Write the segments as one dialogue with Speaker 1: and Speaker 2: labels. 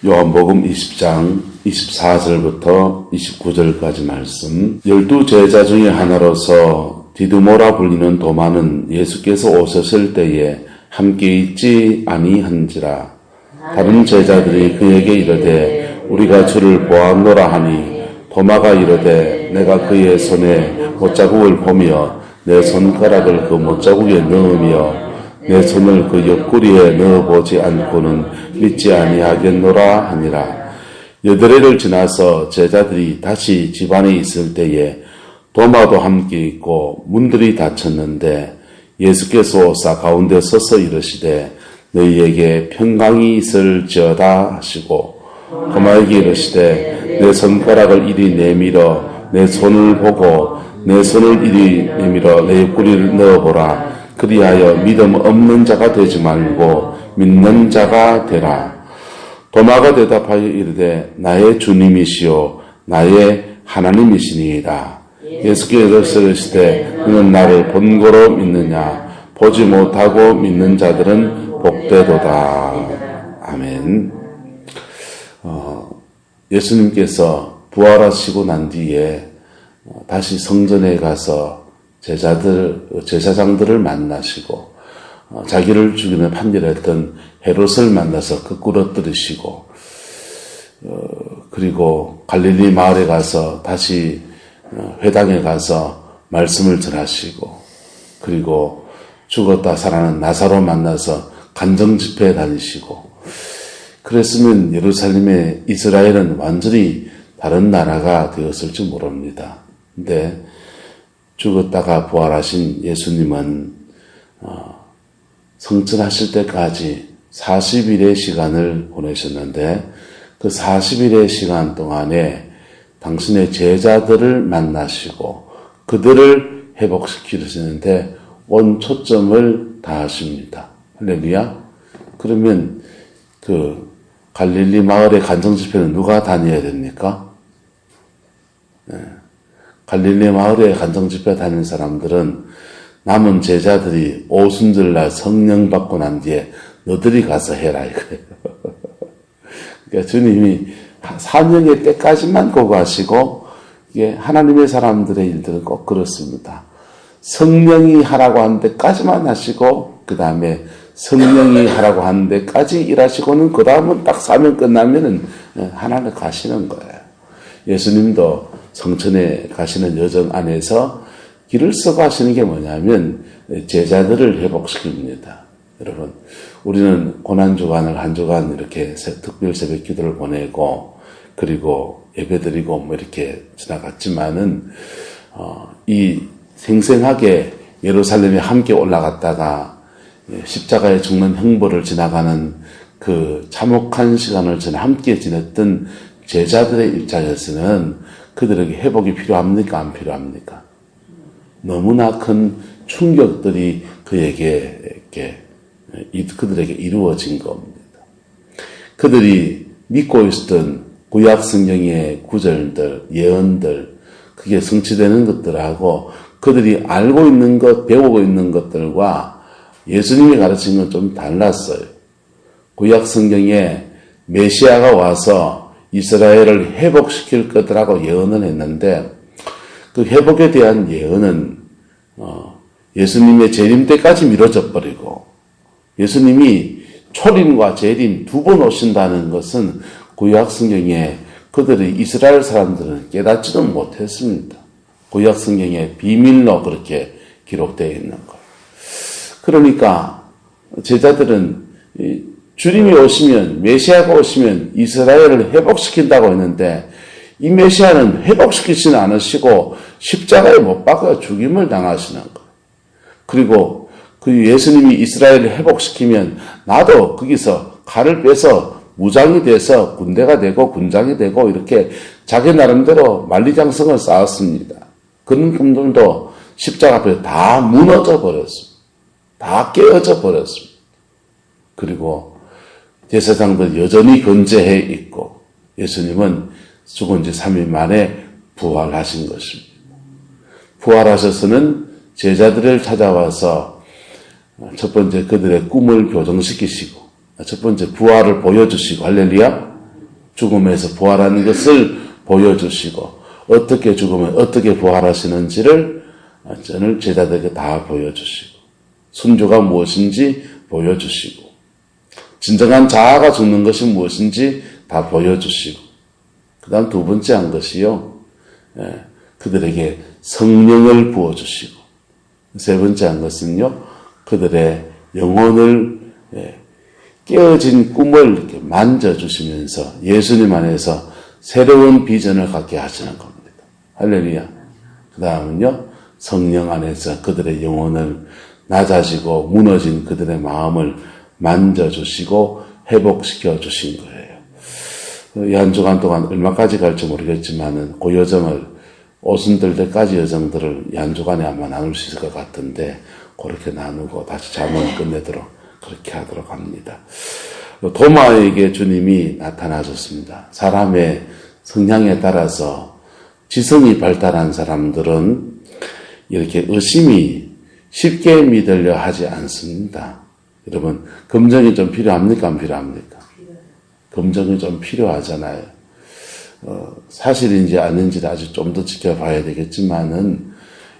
Speaker 1: 요한복음 20장 24절부터 29절까지 말씀. 12제자 중에 하나로서 디두모라 불리는 도마는 예수께서 오셨을 때에 함께 있지 아니한지라. 다른 제자들이 그에게 이르되 우리가 주를 보았노라 하니 도마가 이르되 내가 그의 손에 못자국을 보며 내 손가락을 그 못자국에 넣으며 내 손을 그 옆구리에 넣어보지 않고는 믿지 아니하겠노라 하니라. 여드레를 지나서 제자들이 다시 집안에 있을 때에 도마도 함께 있고 문들이 닫혔는데 예수께서 오사 가운데 서서 이르시되 너희에게 평강이 있을지어다 하시고 도마에게 이르시되 내 손가락을 이리 내밀어 내 손을 보고 내 손을 이리 내밀어 내 옆구리를 넣어보라. 그리하여 믿음 없는 자가 되지 말고 믿는 자가 되라. 도마가 대답하여 이르되 나의 주님이시요 나의 하나님이시니이다. 예수께서 이르시되 너는 나를 본고로 믿느냐? 보지 못하고 믿는 자들은 복되도다. 아멘. 예수님께서 부활하시고 난 뒤에 다시 성전에 가서 제사장들을 만나시고 자기를 죽이는 판결했던 헤롯을 만나서 끄꾸러뜨리시고 그리고 갈릴리 마을에 가서 다시 회당에 가서 말씀을 전하시고 그리고 죽었다 살아난 나사로 만나서 간정 집회에 다니시고 그랬으면 예루살렘의 이스라엘은 완전히 다른 나라가 되었을지 모릅니다. 근데 죽었다가 부활하신 예수님은 성천하실 때까지 40일의 시간을 보내셨는데 그 40일의 시간 동안에 당신의 제자들을 만나시고 그들을 회복시키시는데 온 초점을 다하십니다. 할렐루야. 그러면 그 갈릴리 마을의 간정 집회는 누가 다녀야 됩니까? 갈릴리 마을에 간정 집회 다니는 사람들은 남은 제자들이 오순절날 성령 받고 난 뒤에 너들이 가서 해라 이거예요. 그러니까 주님이 사명의 때까지만 고고하시고 이게 하나님의 사람들의 일들은 꼭 그렇습니다. 성령이 하라고 하는 데까지만 하시고 그 다음에 성령이 하라고 하는 데까지 일하시고는 그 다음은 딱 사명 끝나면은 하나님 가시는 거예요. 예수님도 성천에 가시는 여정 안에서 길을 써고 하시는 게 뭐냐면 제자들을 회복시킵니다. 여러분, 우리는 고난주간을 한 주간 이렇게 특별 새벽 기도를 보내고 그리고 예배드리고 뭐 이렇게 지나갔지만은 이 생생하게 예루살렘에 함께 올라갔다가 십자가에 죽는 형벌을 지나가는 그 참혹한 시간을 전에 함께 지냈던 제자들의 입장에서는 그들에게 회복이 필요합니까? 안 필요합니까? 너무나 큰 충격들이 그들에게 이루어진 겁니다. 그들이 믿고 있었던 구약 성경의 구절들, 예언들, 그게 성취되는 것들하고 그들이 알고 있는 것, 배우고 있는 것들과 예수님이 가르친 건 좀 달랐어요. 구약 성경에 메시아가 와서 이스라엘을 회복시킬 것이라고 예언을 했는데 그 회복에 대한 예언은 예수님의 재림 때까지 미뤄져 버리고 예수님이 초림과 재림 두 번 오신다는 것은 구약 성경에 그들이 이스라엘 사람들은 깨닫지도 못했습니다. 구약 성경에 비밀로 그렇게 기록되어 있는 거예요. 그러니까 제자들은 주님이 오시면 메시아가 오시면 이스라엘을 회복시킨다고 했는데 이 메시아는 회복시키지는 않으시고 십자가에 못 박아 죽임을 당하시는 거예요. 그리고 그 예수님이 이스라엘을 회복시키면 나도 거기서 칼을 빼서 무장이 돼서 군대가 되고 군장이 되고 이렇게 자기 나름대로 만리장성을 쌓았습니다. 그런 분들도 십자가 앞에 다 무너져 버렸습니다. 다 깨어져 버렸습니다. 그리고 제사장들 여전히 견제해 있고 예수님은 죽은 지 3일 만에 부활하신 것입니다. 부활하셔서는 제자들을 찾아와서 첫 번째 그들의 꿈을 교정시키시고 첫 번째 부활을 보여주시고 할렐루야. 죽음에서 부활하는 것을 보여주시고 어떻게 죽으면 어떻게 부활하시는지를 저는 제자들에게 다 보여주시고 순교가 무엇인지 보여주시고 진정한 자아가 죽는 것이 무엇인지 다 보여주시고 그 다음 두 번째 한 것이요. 그들에게 성령을 부어주시고 세 번째 한 것은요. 그들의 영혼을 깨어진 꿈을 이렇게 만져주시면서 예수님 안에서 새로운 비전을 갖게 하시는 겁니다. 할렐루야. 그 다음은요. 성령 안에서 그들의 영혼을 낮아지고 무너진 그들의 마음을 만져주시고 회복시켜 주신 거예요. 이 한 주간 동안 얼마까지 갈지 모르겠지만은 그 여정을 오순들 때까지 여정들을 이 한 주간에 아마 나눌 수 있을 것 같은데 그렇게 나누고 다시 잠을 끝내도록 그렇게 하도록 합니다. 도마에게 주님이 나타나셨습니다. 사람의 성향에 따라서 지성이 발달한 사람들은 이렇게 의심이 쉽게 믿으려 하지 않습니다. 여러분, 검증이 좀 필요합니까? 안 필요합니까? 검증이 좀 필요하잖아요. 사실인지 아닌지 아직 좀 더 지켜봐야 되겠지만은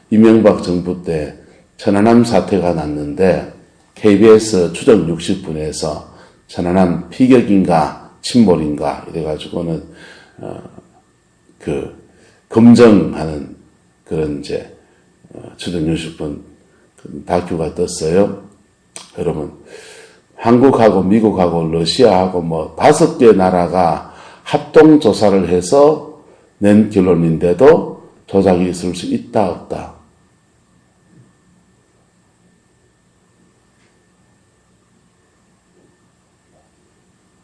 Speaker 1: 이명박 정부 때 천안함 사태가 났는데 KBS 추정 60분에서 천안함 피격인가 침몰인가 이래가지고는 검증하는 그런 이제 추정 60분 다큐가 떴어요. 여러분, 한국하고 미국하고 러시아하고 뭐 5개 나라가 합동 조사를 해서 낸 결론인데도 조작이 있을 수 있다 없다.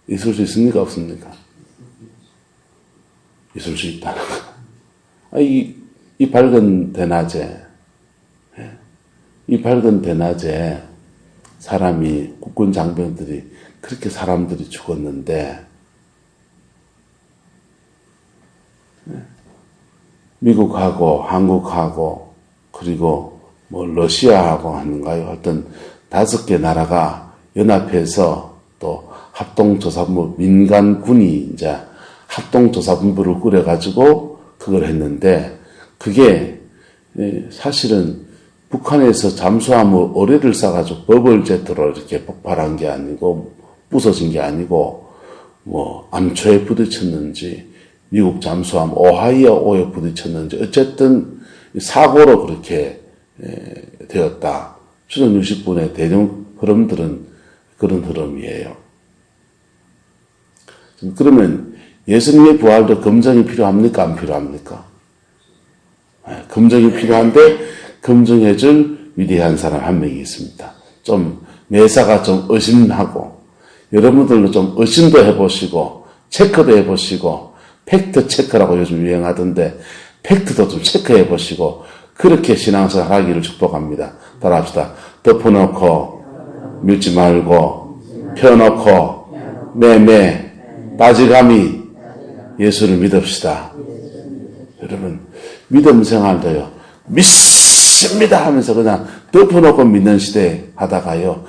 Speaker 1: 있을 수 있습니까 없습니까? 있을 수 있다는 거. 이 밝은 대낮에 이 밝은 대낮에 사람이 국군 장병들이 그렇게 사람들이 죽었는데 미국하고 한국하고 그리고 뭐 러시아하고 하는가요? 하여튼 5개 나라가 연합해서 또 합동조사본부 민간군이 이제 합동조사본부를 꾸려가지고 그걸 했는데 그게 사실은 북한에서 잠수함을 어뢰를 쏴가지고 버블제트로 이렇게 폭발한 게 아니고 부서진 게 아니고 뭐 암초에 부딪혔는지 미국 잠수함 오하이오에 부딪혔는지 어쨌든 사고로 그렇게 되었다. 추정 60분의 대중 흐름들은 그런 흐름이에요. 그러면 예수님의 부활도 검증이 필요합니까? 안 필요합니까? 검증이 필요한데 검증해줄 위대한 사람 한 명이 있습니다. 좀 매사가 좀 의심하고 여러분들도 좀 의심도 해보시고 체크도 해보시고 팩트 체크라고 요즘 유행하던데 팩트도 좀 체크해보시고 그렇게 신앙생활 하기를 축복합니다. 따라합시다. 덮어놓고 믿지 말고 펴놓고 매매 빠지감이 예수를 믿읍시다. 여러분 믿음 생활도요. 믿습니다 하면서 그냥 덮어놓고 믿는 시대 하다가요.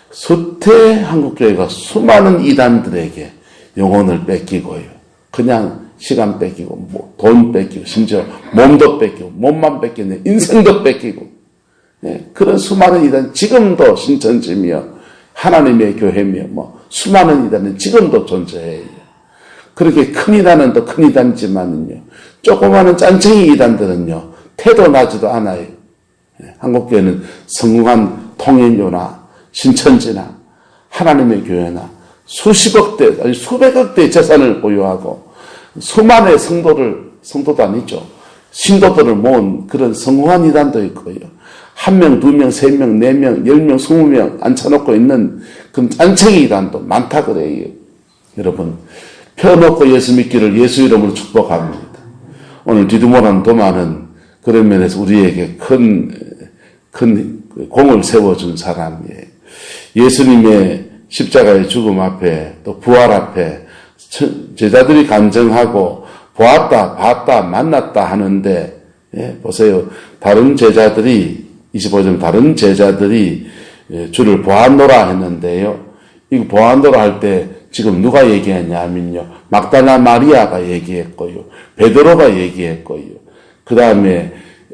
Speaker 1: 수태 한국교회가 수많은 이단들에게 영혼을 뺏기고요. 그냥 시간 뺏기고 돈 뺏기고 심지어 몸도 뺏기고 몸만 뺏기네 인생도 뺏기고 그런 수많은 이단 지금도 신천지며 하나님의 교회며 뭐 수많은 이단은 지금도 존재해요. 그렇게 큰 이단은 또 큰 이단이지만은요. 조그마한 짠챙이 이단들은요. 태도 나지도 않아요. 한국교회는 성공한 통일교나 신천지나 하나님의 교회나 수십억 대, 아니 수백억 대의 재산을 보유하고 수만의 성도도 아니죠. 신도들을 모은 그런 성공한 이단도 있고요. 1명, 2명, 3명, 4명, 10명, 20명 앉혀놓고 있는 그런 짠챙이 이단도 많다 그래요. 여러분, 펴놓고 예수 믿기를 예수 이름으로 축복합니다. 오늘 디두모란 도마는 그런 면에서 우리에게 큰 공을 세워준 사람이에요. 예수님의 십자가의 죽음 앞에 또 부활 앞에 제자들이 간증하고 보았다, 봤다, 만났다 하는데 보세요. 다른 제자들이 25점 다른 제자들이 주를 보았노라 했는데요. 이거 보았노라 할 때 지금 누가 얘기했냐 하면요. 막달라 마리아가 얘기했고요. 베드로가 얘기했고요. 그 다음에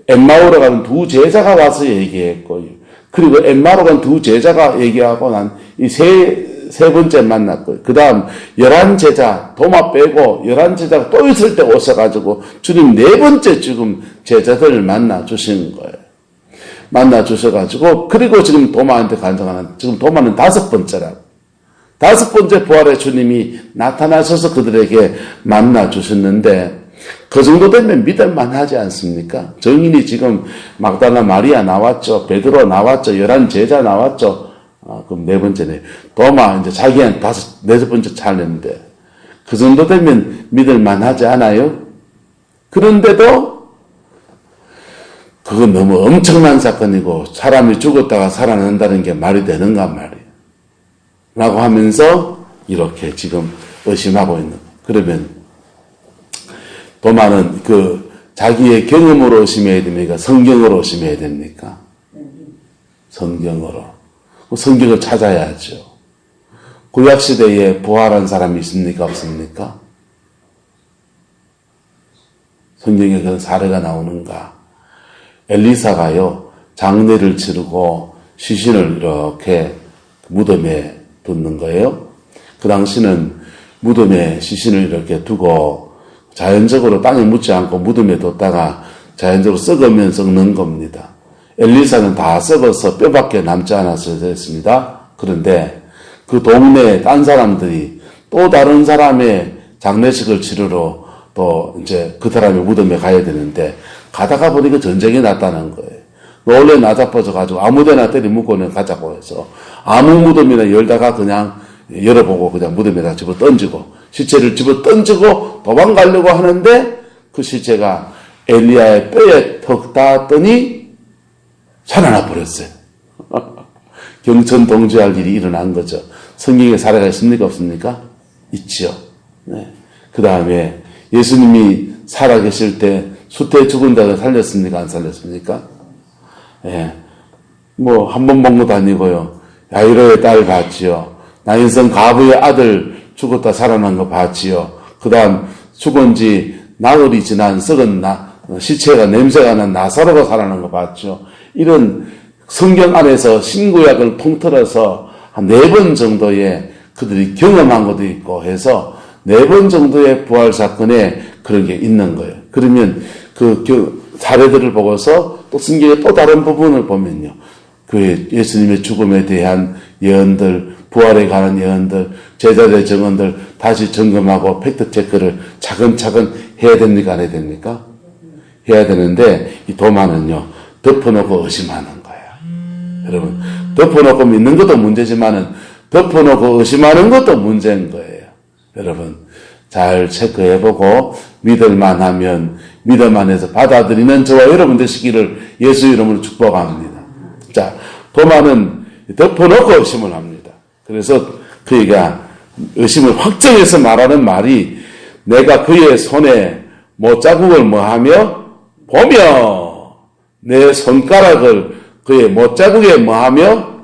Speaker 1: 엠마오로 가는 두 제자가 와서 얘기했고요. 그리고 엠마오로 간 두 제자가 얘기하고 난 이 세 번째 만났고요. 그 다음 11제자 도마 빼고 11제자가 또 있을 때 오셔가지고 주님 네 번째 지금 제자들을 만나 주신 거예요. 만나 주셔가지고 그리고 지금 도마한테 간증하는 지금 도마는 5번째라고. 5번째 부활의 주님이 나타나셔서 그들에게 만나 주셨는데 그 정도 되면 믿을만 하지 않습니까? 정인이 지금 막달라 마리아 나왔죠. 베드로 나왔죠. 11제자 나왔죠. 그럼 네 번째네. 도마 이제 자기한 5번째 차례인데 그 정도 되면 믿을만 하지 않아요? 그런데도 그건 너무 엄청난 사건이고 사람이 죽었다가 살아난다는 게 말이 되는가 말이에요. 라고 하면서 이렇게 지금 의심하고 있는 거예요. 그러면 도마는 자기의 경험으로 의심해야 됩니까? 성경으로 의심해야 됩니까? 성경으로. 성경을 찾아야죠. 구약시대에 부활한 사람이 있습니까? 없습니까? 성경에 그런 사례가 나오는가? 엘리사가요, 장례를 치르고 시신을 이렇게 무덤에 뒀는 거예요. 그 당시는 무덤에 시신을 이렇게 두고 자연적으로 땅에 묻지 않고 무덤에 뒀다가 자연적으로 썩으면 썩는 겁니다. 엘리사는 다 썩어서 뼈밖에 남지 않았어야 됐습니다. 그런데 그 동네에 딴 사람들이 또 다른 사람의 장례식을 치르러 또 이제 그 사람의 무덤에 가야 되는데 가다가 보니까 전쟁이 났다는 거예요. 원래 나자빠져가지고 아무데나 때리 묻고는 가자고 해서 아무 무덤이나 열다가 그냥 열어보고 그냥 무덤에다 집어 던지고 시체를 집어 던지고 도망가려고 하는데 그 시체가 엘리야의 뼈에 턱 닿았더니 살아나 버렸어요. 경천동지할 일이 일어난 거죠. 성경에 사례가 있습니까? 없습니까? 있지요. 네. 그 다음에 예수님이 살아계실 때 수태에 죽은 자를 살렸습니까? 안 살렸습니까? 예. 뭐, 한 번 본 것도 아니고요. 야이로의 딸 봤지요. 나인성 가부의 아들 죽었다 살아난 거 봤지요. 그 다음, 죽은 지 나흘이 지난 썩은 시체가 냄새가 난 나사로가 살아난 거 봤죠. 이런 성경 안에서 신구약을 통틀어서 한 4번 정도의 그들이 경험한 것도 있고 해서 4번 정도의 부활 사건에 그런 게 있는 거예요. 그러면 그 사례들을 보고서 또 성경의 또 다른 부분을 보면요. 그 예수님의 죽음에 대한 예언들, 부활에 관한 예언들, 제자들의 증언들 다시 점검하고 팩트 체크를 차근차근 해야 됩니까? 안 해야 됩니까? 해야 되는데 이 도마는요. 덮어놓고 의심하는 거예요. 여러분 덮어놓고 믿는 것도 문제지만은 덮어놓고 의심하는 것도 문제인 거예요. 여러분 잘 체크해보고 믿을만하면 믿음 안에서 받아들이는 저와 여러분 되시기를 예수 이름으로 축복합니다. 자, 도마는 덮어놓고 의심을 합니다. 그래서 그가 의심을 확정해서 말하는 말이 내가 그의 손에 못자국을 뭐하며 보며 내 손가락을 그의 못자국에 뭐하며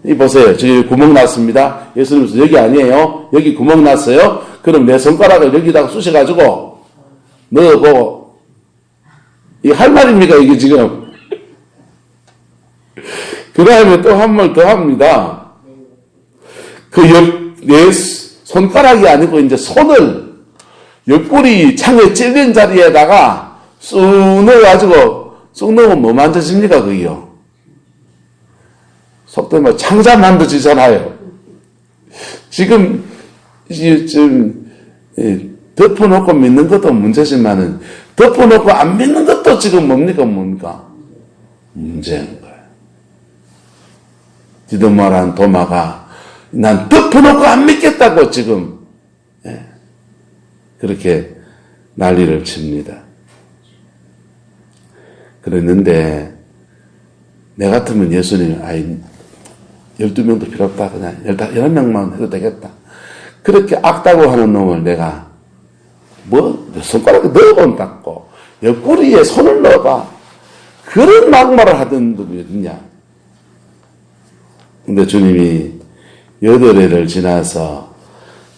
Speaker 1: 이 보세요. 저기 구멍 났습니다. 예수님 여기 아니에요. 여기 구멍 났어요. 그럼 내 손가락을 여기다가 쑤셔가지고 넣어보고 이 할 말입니까 이게 지금. 그 다음에 또 한 말 더 합니다. 내 손가락이 아니고 이제 손을 옆구리 창에 찔린 자리에다가 쑥 넣어가지고 쑥 넣으면 뭐 만져집니까 그게요? 속된 말 창자 만져지잖아요. 지금 덮어놓고 믿는 것도 문제지만은 덮어놓고 안 믿는 것도 지금 뭡니까 문제인 거예요. 디도마라는 도마가 난 덮어놓고 안 믿겠다고 지금 그렇게 난리를 칩니다. 그랬는데 내 같으면 예수님 12명도 필요 없다. 그냥 11명만 해도 되겠다. 그렇게 악다고 하는 놈을 내가 손가락에 넣어본다고 옆구리에 손을 넣어봐. 그런 막말을 하던 놈이 어딨냐. 근데 주님이 8회를 지나서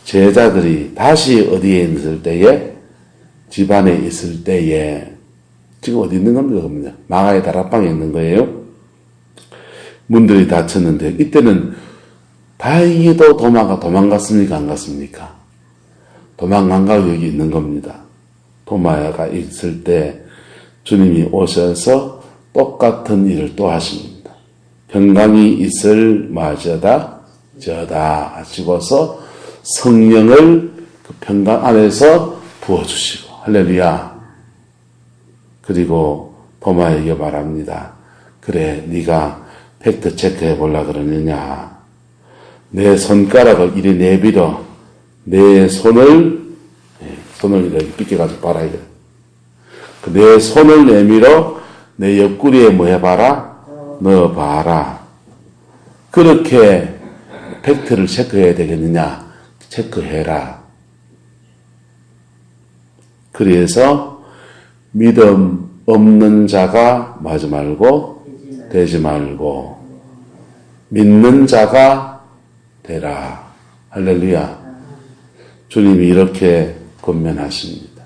Speaker 1: 제자들이 다시 어디에 있을 때에, 집안에 있을 때에, 지금 어디 있는 겁니까? 마가의 다락방에 있는 거예요. 문들이 닫혔는데, 이때는 다행히도 도마가 도망갔습니까? 안 갔습니까? 도망간 가고 여기 있는 겁니다. 도마가 있을 때 주님이 오셔서 똑같은 일을 또 하십니다. 평강이 있을 마저다 하시고서 성령을 그 평강 안에서 부어주시고, 할렐루야. 그리고 도마에게 말합니다. 그래, 네가 팩트 체크해 보려고 그러느냐. 내 손가락을 이리 내밀어 내 손을 이렇게 삐껴가지고 봐라, 이래. 내 손을 내밀어 내 옆구리에 뭐 해봐라? 넣어봐라. 그렇게 팩트를 체크해야 되겠느냐? 체크해라. 그래서 믿음 없는 자가 되지 말고 믿는 자가 되라. 할렐루야. 주님이 이렇게 권면하십니다.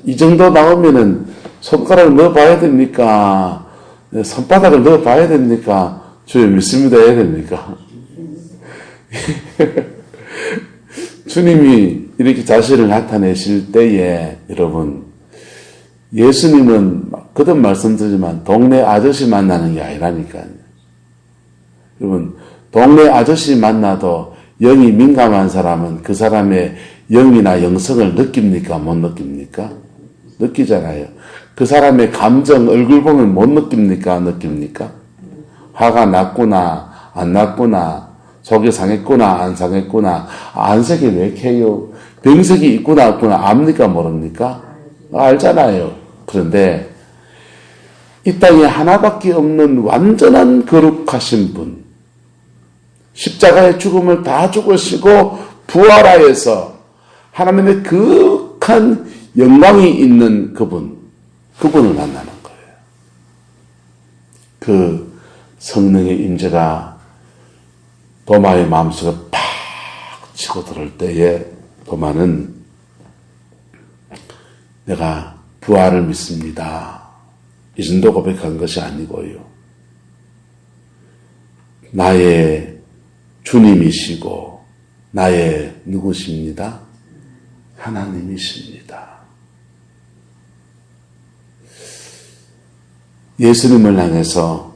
Speaker 1: 이 정도 나오면은 손가락을 넣어봐야 됩니까? 손바닥을 넣어봐야 됩니까? 주여 믿습니다 해야 됩니까? 주님이 이렇게 자신을 나타내실 때에 여러분, 예수님은 거듭 말씀드리지만 동네 아저씨 만나는 게 아니라니까요. 여러분, 동네 아저씨 만나도 영이 민감한 사람은 그 사람의 영이나 영성을 느낍니까? 못 느낍니까? 느끼잖아요. 그 사람의 감정, 얼굴 보면 못 느낍니까? 느낍니까? 화가 났구나, 안 났구나, 속이 상했구나, 안 상했구나, 안색이 왜 이렇게 해요? 병색이 있구나, 없구나, 압니까? 모릅니까? 알잖아요. 그런데 이 땅에 하나밖에 없는 완전한 거룩하신 분, 십자가의 죽음을 다 죽으시고 부활하여서 하나님의 극한 영광이 있는 그분을 만나는 거예요. 그 성령의 임재가 도마의 마음속에 팍 치고 들을 때에 도마는 내가 부활을 믿습니다. 이 정도 고백한 것이 아니고요. 나의 주님이시고 나의 누구십니다? 하나님이십니다. 예수님을 향해서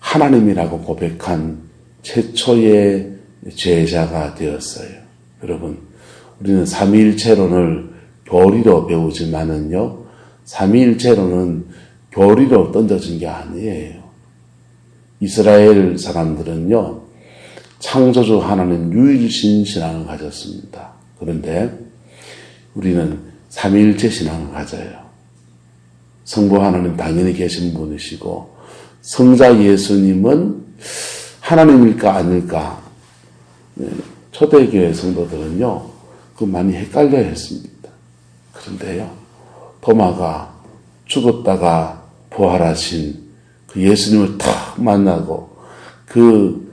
Speaker 1: 하나님이라고 고백한 최초의 제자가 되었어요. 여러분, 우리는 삼위일체론을 교리로 배우지만은요, 삼위일체론은 교리로 던져진 게 아니에요. 이스라엘 사람들은요, 창조주 하나님 유일신 신앙을 가졌습니다. 그런데 우리는 삼위일체 신앙을 가져요. 성부 하나님 당연히 계신 분이시고 성자 예수님은 하나님일까 아닐까? 초대교회 성도들은요, 그 많이 헷갈려 했습니다. 그런데요, 도마가 죽었다가 부활하신 그 예수님을 탁 만나고 그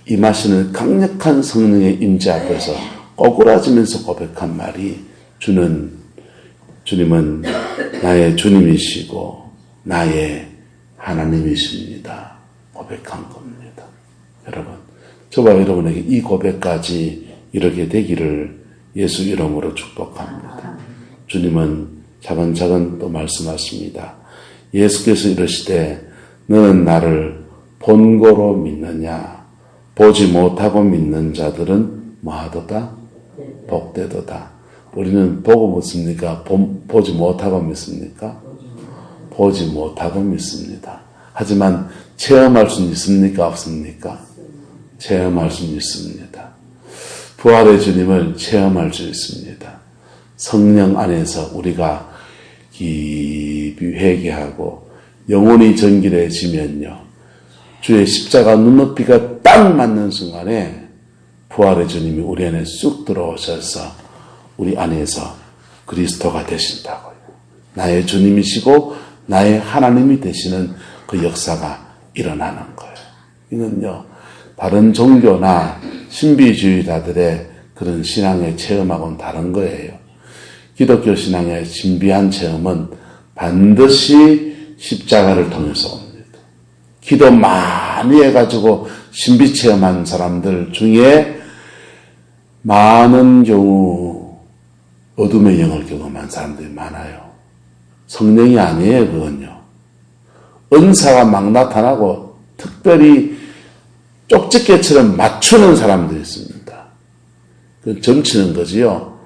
Speaker 1: 임하시는 강력한 성령의 임재 앞에서 꼬꾸라지면서 고백한 말이 주님은 나의 주님이시고 나의 하나님이십니다. 고백한 겁니다. 여러분, 저와 여러분에게 이 고백까지 이렇게 되기를 예수 이름으로 축복합니다. 주님은 차근차근 또 말씀하십니다. 예수께서 이르시되 너는 나를 본고로 믿느냐? 보지 못하고 믿는 자들은 뭐하도다? 복되도다. 우리는 보고 믿습니까? 보지 못하고 믿습니까? 보지 못하고 믿습니다. 하지만 체험할 수는 있습니까? 없습니까? 체험할 수는 있습니다. 부활의 주님을 체험할 수 있습니다. 성령 안에서 우리가 깊이 회개하고 영혼이 정결해지면요, 주의 십자가 눈높이가 딱 맞는 순간에 부활의 주님이 우리 안에 쑥 들어오셔서 우리 안에서 그리스도가 되신다고요. 나의 주님이시고 나의 하나님이 되시는 그 역사가 일어나는 거예요. 이건요, 다른 종교나 신비주의자들의 그런 신앙의 체험하고는 다른 거예요. 기독교 신앙의 신비한 체험은 반드시 십자가를 통해서 옵니다. 기도 많이 해가지고 신비 체험한 사람들 중에 많은 경우 어둠의 영을 경험한 사람들이 많아요. 성령이 아니에요, 그건요. 은사가 막 나타나고 특별히 쪽집게처럼 맞추는 사람들이 있습니다. 그건 점치는 거지요.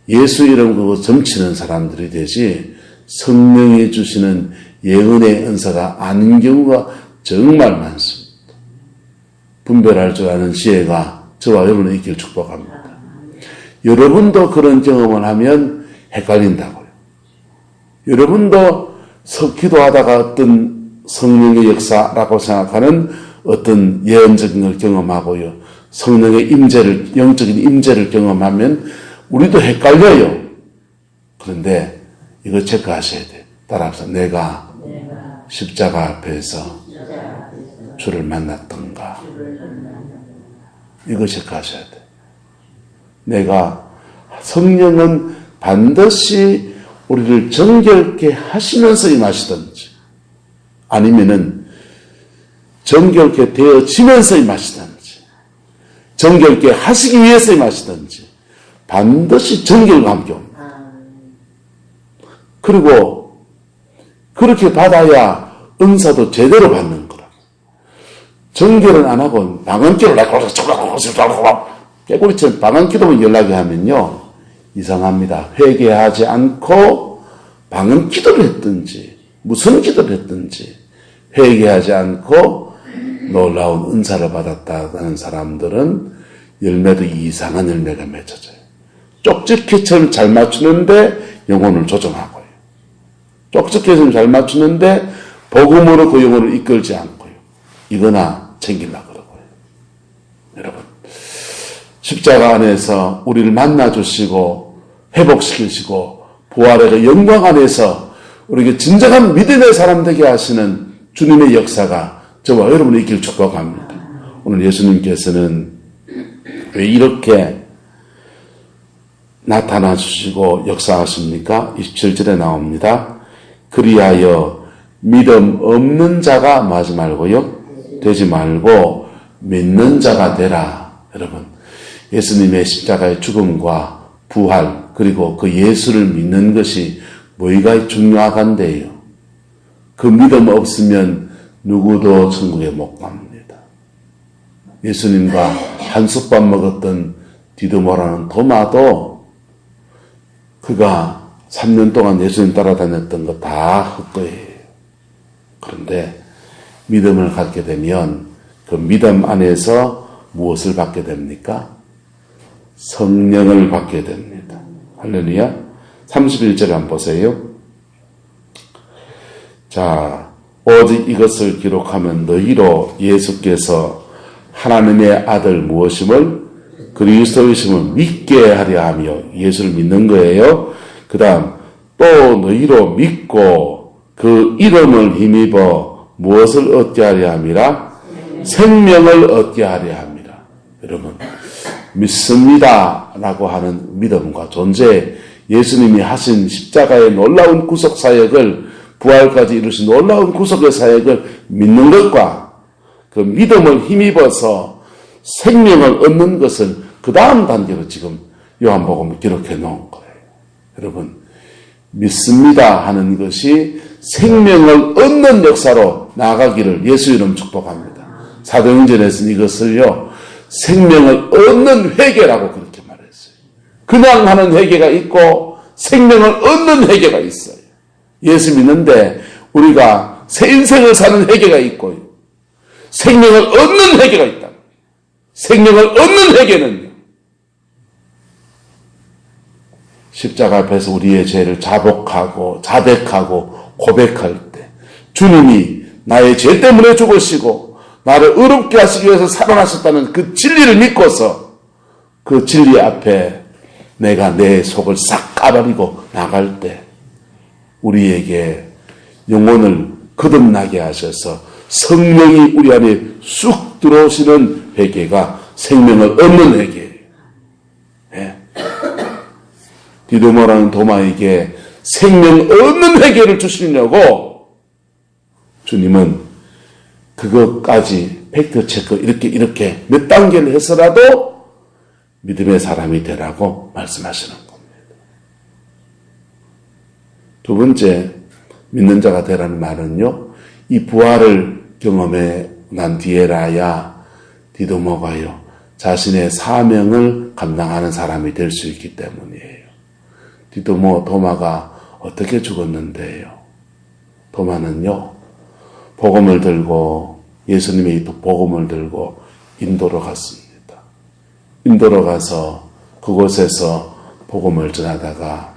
Speaker 1: 예수 이름 그거 점치는 사람들이 되지 성령이 주시는 예언의 은사가 아닌 경우가 정말 많습니다. 분별할 줄 아는 지혜가 저와 여러분의 있기를 축복합니다. 여러분도 그런 경험을 하면 헷갈린다고요. 여러분도 기도하다가 어떤 성령의 역사라고 생각하는 어떤 예언적인 걸 경험하고요. 성령의 임재를, 영적인 임재를 경험하면 우리도 헷갈려요. 그런데 이거 체크하셔야 돼요. 따라합시다. 내가 십자가 앞에서 주를 만났던가. 이거 체크하셔야 돼요. 내가 성령은 반드시 우리를 정결케 하시면서 임하시든지 아니면은 정결케 되어지면서 임하시든지 정결케 하시기 위해서 임하시든지 반드시 정결과 함께 옵니다. 그리고 그렇게 받아야 은사도 제대로 받는 거라. 정결은 안 하고 방언기를 깨구리처럼 방언기도만 연락이 하면요 이상합니다. 회개하지 않고 방언기도를 했든지 무슨 기도를 했든지 회개하지 않고 놀라운 은사를 받았다는 사람들은 열매도 이상한 열매가 맺혀져요. 쪽집게처럼 잘 맞추는데 영혼을 조종하고요. 쪽집게처럼 잘 맞추는데 복음으로 그 영혼을 이끌지 않고요. 이거나 챙기려고 그러고요. 여러분 십자가 안에서 우리를 만나주시고 회복시키시고 부활의 그 영광 안에서 우리에게 진정한 믿음의 사람 되게 하시는 주님의 역사가 저와 여러분의 있기를 축복합니다. 오늘 예수님께서는 왜 이렇게 나타나 주시고 역사하십니까? 27절에 나옵니다. 그리하여 믿음 없는 자가 하지 말고요. 되지 말고 믿는 자가 되라. 여러분 예수님의 십자가의 죽음과 부활 그리고 그 예수를 믿는 것이 뭐가 중요하간데요. 그 믿음 없으면 누구도 천국에 못 갑니다. 예수님과 한솥밥 먹었던 디도모라는 도마도 그가 3년 동안 예수님 따라다녔던 거 다 헛거예요. 그런데 믿음을 갖게 되면 그 믿음 안에서 무엇을 받게 됩니까? 성령을 받게 됩니다. 할렐루야. 31절 한번 보세요. 자, 오직 이것을 기록하면 너희로 예수께서 하나님의 아들 무엇임을 그리스도이심을 믿게 하려 하며 예수를 믿는 거예요. 그 다음 또 너희로 믿고 그 이름을 힘입어 무엇을 얻게 하려 함이라? 생명을 얻게 하려 함이라. 여러분 믿습니다 라고 하는 믿음과 존재 예수님이 하신 십자가의 놀라운 구속 사역을 부활까지 이루신 놀라운 구속의 사역을 믿는 것과 그 믿음을 힘입어서 생명을 얻는 것을 그 다음 단계로 지금 요한복음을 기록해 놓은 거예요. 여러분 믿습니다 하는 것이 생명을 얻는 역사로 나아가기를 예수 이름 축복합니다. 사도행전에서는 이것을요 생명을 얻는 회개라고 그렇게 말했어요. 그냥 하는 회개가 있고 생명을 얻는 회개가 있어요. 예수 믿는데 우리가 새 인생을 사는 회개가 있고 생명을 얻는 회개가 있다. 생명을 얻는 회개는요 십자가 앞에서 우리의 죄를 자복하고 자백하고 고백할 때 주님이 나의 죄 때문에 죽으시고 나를 의롭게 하시기 위해서 살아나셨다는 그 진리를 믿고서 그 진리 앞에 내가 내 속을 싹 까버리고 나갈 때 우리에게 영혼을 거듭나게 하셔서 성령이 우리 안에 쑥 들어오시는 회개가 생명을 얻는 회개예요. 예. 디도모라는 도마에게 생명 얻는 회개를 주시려고 주님은 그것까지 팩트 체크 이렇게 몇 단계를 해서라도 믿음의 사람이 되라고 말씀하시는 겁니다. 두 번째, 믿는 자가 되라는 말은요, 이 부활을 경험해 난 뒤에라야 디도모가요, 자신의 사명을 감당하는 사람이 될 수 있기 때문이에요. 도마가 어떻게 죽었는데요? 도마는요, 복음을 들고, 예수님의 복음을 들고 인도로 갔습니다. 인도로 가서 그곳에서 복음을 전하다가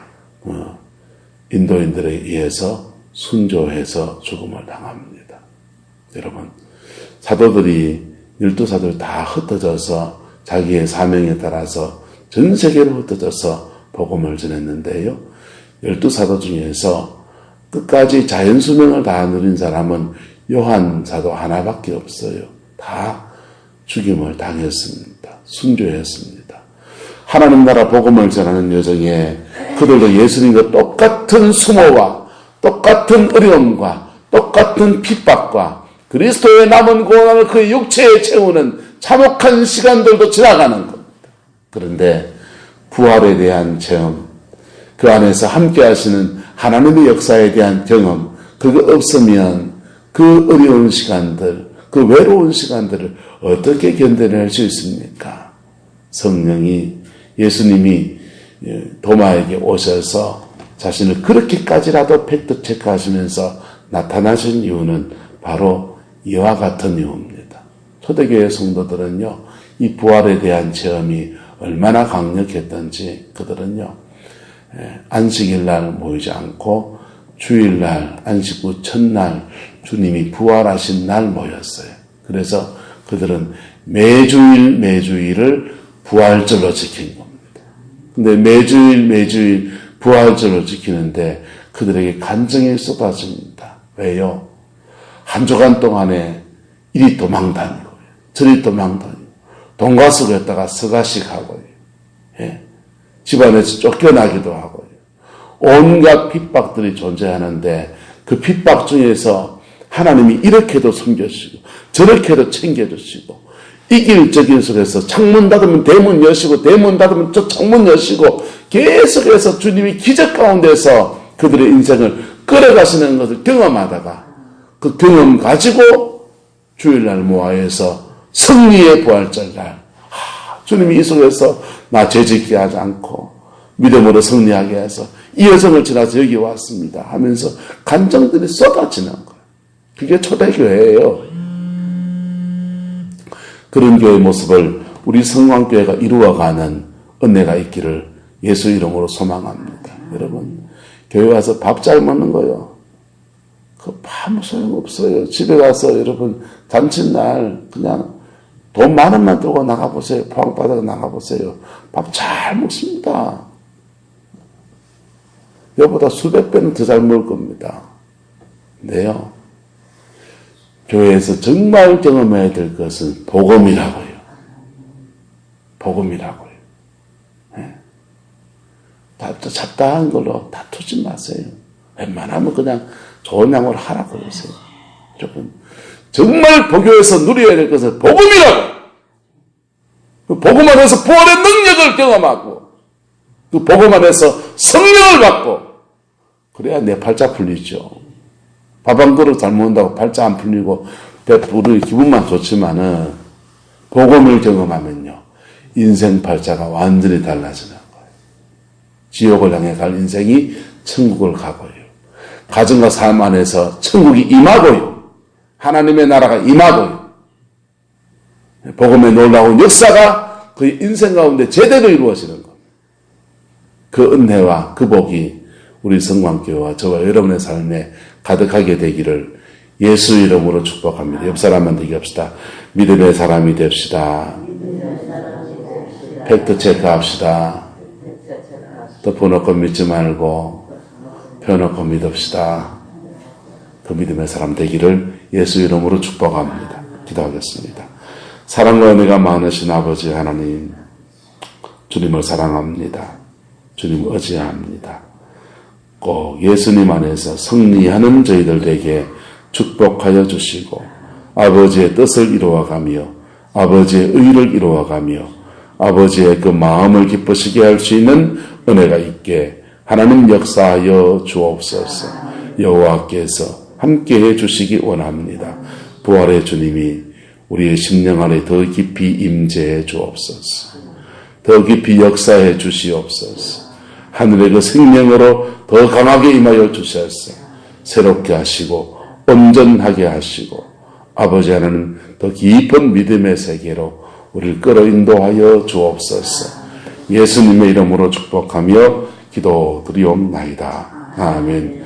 Speaker 1: 인도인들에 의해서 순교해서 죽음을 당합니다. 여러분, 사도들이 12사도를 다 흩어져서 자기의 사명에 따라서 전 세계로 흩어져서 복음을 전했는데요. 12사도 중에서 끝까지 자연수명을 다 누린 사람은 요한 사도 하나밖에 없어요. 다 죽임을 당했습니다. 순교했습니다. 하나님 나라 복음을 전하는 여정에 그들도 예수님과 똑같은 수모와 똑같은 어려움과 똑같은 핍박과 그리스도의 남은 고난을 그의 육체에 채우는 참혹한 시간들도 지나가는 겁니다. 그런데 부활에 대한 체험, 그 안에서 함께 하시는 하나님의 역사에 대한 경험, 그거 없으면 그 어려운 시간들, 그 외로운 시간들을 어떻게 견뎌낼 수 있습니까? 성령이, 예수님이 도마에게 오셔서 자신을 그렇게까지라도 팩트 체크하시면서 나타나신 이유는 바로 이와 같은 이유입니다. 초대교회 성도들은요, 이 부활에 대한 체험이 얼마나 강력했던지 그들은요, 안식일날 모이지 않고 주일날, 안식구 첫날 주님이 부활하신 날 모였어요. 그래서 그들은 매주일을 부활절로 지킨 겁니다. 근데 매주일 부활절로 지키는데 그들에게 간증이 쏟아집니다. 왜요? 한 주간 동안에 이리 도망다니고 저리 도망다니고 돈가스로 했다가 서가식 하고요. 예? 집안에서 쫓겨나기도 하고요. 온갖 핍박들이 존재하는데 그 핍박 중에서 하나님이 이렇게도 숨겨주시고 저렇게도 챙겨주시고 이길저길 속에서 창문 닫으면 대문 여시고 대문 닫으면 저 창문 여시고 계속해서 주님이 기적 가운데서 그들의 인생을 끌어가시는 것을 경험하다가 그 경험 가지고 주일날 모아에서 승리의 부활절 날 주님이 이 속에서 나 죄짓게 하지 않고 믿음으로 승리하게 해서 이 여정을 지나서 여기 왔습니다 하면서 간증들이 쏟아지는 거예요. 그게 초대교회예요. 그런 교회 모습을 우리 성광교회가 이루어가는 은혜가 있기를 예수 이름으로 소망합니다. 여러분, 교회 와서 밥 잘 먹는 거요. 그 아무 소용없어요. 집에 가서 여러분 잔칫날 그냥 돈 10,000원만 들고 나가보세요. 포항바다에 나가보세요. 밥 잘 먹습니다. 여보다 수백 배는 더 잘 먹을 겁니다. 근데요, 교회에서 정말 경험해야 될 것은 복음이라고요. 복음이라고요. 네. 잡다한 걸로 다투지 마세요. 웬만하면 그냥 좋은 양으로 하라 그러세요. 여러분, 정말 복교에서 누려야 될 것은 복음이라고. 그 복음 안에서 부활의 능력을 경험하고 그 복음 안에서 성령을 받고 그래야 내 팔자 풀리죠. 밥 한 그릇 잘 먹는다고 팔자 안 풀리고 배부르 기분만 좋지만은 복음을 경험하면요, 인생 팔자가 완전히 달라지는 거예요. 지옥을 향해 갈 인생이 천국을 가고요. 가정과 삶 안에서 천국이 임하고요. 하나님의 나라가 임하고요. 복음의 놀라운 역사가 그의 인생 가운데 제대로 이루어지는 겁니다. 그 은혜와 그 복이 우리 성광교회와 저와 여러분의 삶에 가득하게 되기를 예수 이름으로 축복합니다. 옆 사람만 되게 합시다. 믿음의 사람이 됩시다. 팩트 체크합시다. 덮어놓고 믿지 말고 펴놓고 믿읍시다. 그 믿음의 사람 되기를 예수 이름으로 축복합니다. 기도하겠습니다. 사랑과 은혜가 많으신 아버지 하나님, 주님을 사랑합니다. 주님을 의지합니다. 꼭 예수님 안에서 승리하는 저희들에게 축복하여 주시고 아버지의 뜻을 이루어가며 아버지의 의를 이루어가며 아버지의 그 마음을 기쁘시게 할 수 있는 은혜가 있게 하나님 역사하여 주옵소서. 여호와께서 함께해 주시기 원합니다. 부활의 주님이 우리의 심령 안에 더 깊이 임재해 주옵소서. 더 깊이 역사해 주시옵소서. 하늘의 그 생명으로 더 강하게 임하여 주셔서 새롭게 하시고 온전하게 하시고 아버지 하나님 더 깊은 믿음의 세계로 우리를 끌어인도하여 주옵소서. 예수님의 이름으로 축복하며 기도드리옵나이다. 아멘.